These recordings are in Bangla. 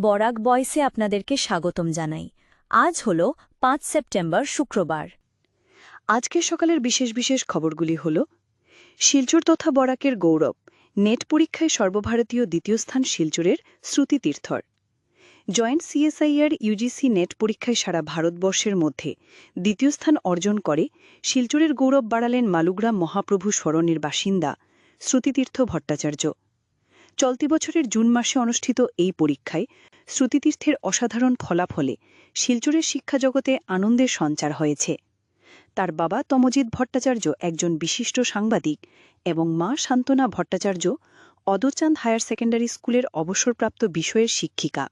বরাক বয়েসে আপনাদেরকে স্বাগতম জানাই। আজ হল ৫ সেপ্টেম্বর শুক্রবার। আজকের সকালের বিশেষ বিশেষ খবরগুলি হল শিলচর তথা বরাকের গৌরব, নেট পরীক্ষায় সর্বভারতীয় দ্বিতীয় স্থান শিলচরের শ্রুতিতীর্থর। জয়েন্ট সিএসআইআর ইউজিসি নেট পরীক্ষায় সারা ভারতবর্ষের মধ্যে দ্বিতীয় স্থান অর্জন করে শিলচরের গৌরব বাড়ালেন মালুগ্রাম মহাপ্রভু স্মরণের বাসিন্দা শ্রুতিতীর্থ ভট্টাচার্য। চলতি বছরের জুন মাসে অনুষ্ঠিত এই পরীক্ষায় শ্রুতিতীর্থের অসাধারণ ফলাফলে শিলচরের শিক্ষা জগতে আনন্দের সঞ্চার হয়েছে। তার বাবা তমজিৎ ভট্টাচার্য একজন বিশিষ্ট সাংবাদিক এবং মা শান্তনা ভট্টাচার্য অদরচাঁদ হায়ার সেকেন্ডারি স্কুলের অবসরপ্রাপ্ত বিষয়ের শিক্ষিকা।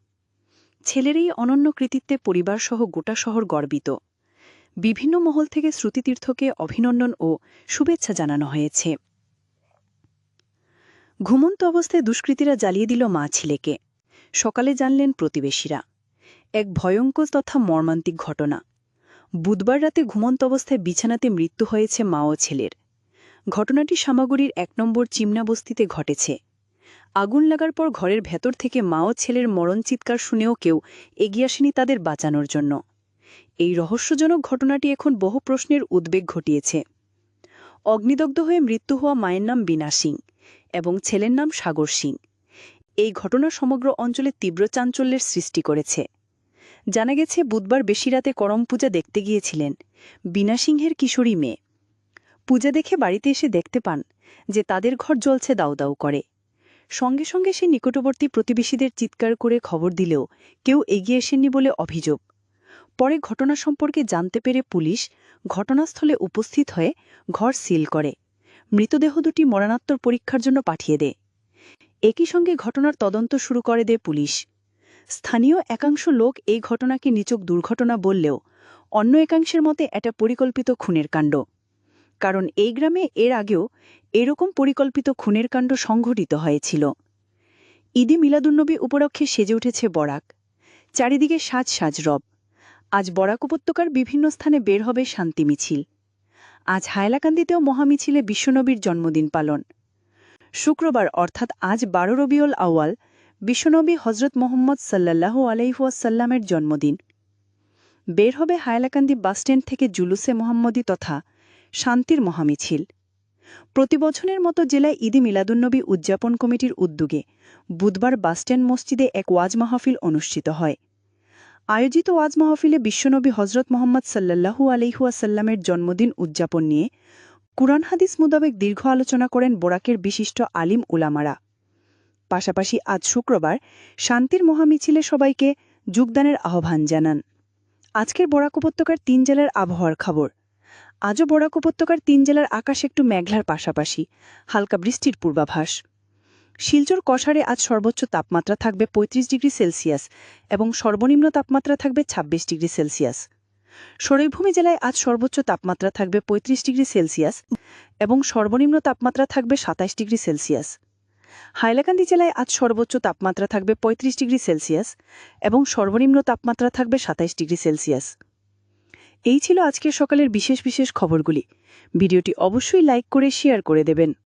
ছেলের এই অনন্য কৃতিত্বে পরিবারসহ গোটা শহর গর্বিত। বিভিন্ন মহল থেকে শ্রুতিতীর্থকে অভিনন্দন ও শুভেচ্ছা জানানো হয়েছে। ঘুমন্ত অবস্থায় দুষ্কৃতীরা জ্বালিয়ে দিল মা ছেলেকে। সকালে জানলেন প্রতিবেশীরা। এক ভয়ঙ্কর তথা মর্মান্তিক ঘটনা। বুধবার রাতে ঘুমন্ত অবস্থায় বিছানাতে মৃত্যু হয়েছে মা ও ছেলের। ঘটনাটি সামাগুড়ির ১ নম্বর চিমনা বস্তিতে ঘটেছে। আগুন লাগার পর ঘরের ভেতর থেকে মা ও ছেলের মরণ চিৎকার শুনেও কেউ এগিয়ে আসেনি তাদের বাঁচানোর জন্য। এই রহস্যজনক ঘটনাটি এখন বহু প্রশ্নের উদ্বেগ ঘটিয়েছে। অগ্নিদগ্ধ হয়ে মৃত্যু হওয়া মায়ের নাম বীণা সিং এবং ছেলের নাম সাগর সিং। এই ঘটনা সমগ্র অঞ্চলে তীব্র চাঞ্চল্যের সৃষ্টি করেছে। জানা গেছে বুধবার বেশি রাতে করম পূজা দেখতে গিয়েছিলেন বীণা সিংহের কিশোরী মেয়ে। পূজা দেখে বাড়িতে এসে দেখতে পান যে তাদের ঘর জ্বলছে দাউ দাউ করে। সঙ্গে সঙ্গে সে নিকটবর্তী প্রতিবেশীদের চিৎকার করে খবর দিলেও কেউ এগিয়ে আসেননি বলে অভিযোগ। পরে ঘটনা সম্পর্কে জানতে পেরে পুলিশ ঘটনাস্থলে উপস্থিত হয়ে ঘর সিল করে মৃতদেহ দুটি মরণোত্তর পরীক্ষার জন্য পাঠিয়ে দেয়। একই সঙ্গে ঘটনার তদন্ত শুরু করে দেয় পুলিশ। স্থানীয় একাংশ লোক এই ঘটনাকে নিছক দুর্ঘটনা বললেও অন্য একাংশের মতে এটা পরিকল্পিত খুনের কাণ্ড। কারণ এই গ্রামে এর আগেও এরকম পরিকল্পিত খুনের কাণ্ড সংঘটিত হয়েছিল। ঈদে মিলাদুন্নবী উপলক্ষে সেজে উঠেছে বরাক। চারিদিকে সাজ সাজ রব। আজ বরাক উপত্যকার বিভিন্ন স্থানে বের হবে শান্তি মিছিল। আজ হাইলাকান্দিতেও মহামিছিলে বিশ্বনবীর জন্মদিন পালন। শুক্রবার অর্থাৎ আজ ১২ রবিউল আউয়াল বিশ্বনবী হজরত মোহাম্মদ সাল্লাল্লাহু আলাইহি ওয়াসাল্লামের জন্মদিন। বের হবে হাইলাকান্দি বাসস্ট্যান্ড থেকে জুলুসে মোহাম্মদী তথা শান্তির মহামিছিল। প্রতিবছরের মতো জেলায় ঈদে মিলাদুন্নবী উদযাপন কমিটির উদ্যোগে বুধবার বাসস্ট্যান্ড মসজিদে এক ওয়াজ মাহফিল অনুষ্ঠিত হয়। আয়োজিত ওয়াজ মাহফিলে বিশ্বনবী হজরত মোহাম্মদ সাল্লাল্লাহু আলাইহি ওয়াসাল্লামের জন্মদিন উদযাপন নিয়ে কুরআন হাদিস মোতাবেক দীর্ঘ আলোচনা করেন বরাকের বিশিষ্ট আলিম উলামারা। পাশাপাশি আজ শুক্রবার শান্তির মহামিছিলে সবাইকে যোগদানের আহ্বান জানান। আজকের বরাক উপত্যকার ৩ জেলার আবহাওয়ার খবর। আজও বরাক উপত্যকার ৩ জেলার আকাশ একটু মেঘলার পাশাপাশি হালকা বৃষ্টির পূর্বাভাস। শিলচর কসারে আজ সর্বোচ্চ তাপমাত্রা থাকবে ৩৫ ডিগ্রি সেলসিয়াস এবং সর্বনিম্ন তাপমাত্রা থাকবে ২৬ ডিগ্রি সেলসিয়াস। সরাইভূমি জেলায় আজ সর্বোচ্চ তাপমাত্রা থাকবে ৩৫ ডিগ্রি সেলসিয়াস এবং সর্বনিম্ন তাপমাত্রা থাকবে ২৭ ডিগ্রি সেলসিয়াস। হাইলাকান্দি জেলায় আজ সর্বোচ্চ তাপমাত্রা থাকবে ৩৫ ডিগ্রি সেলসিয়াস এবং সর্বনিম্ন তাপমাত্রা থাকবে ২৭ ডিগ্রি সেলসিয়াস। এই ছিল আজকের সকালের বিশেষ বিশেষ খবরগুলি। ভিডিওটি অবশ্যই লাইক করে শেয়ার করে দেবেন।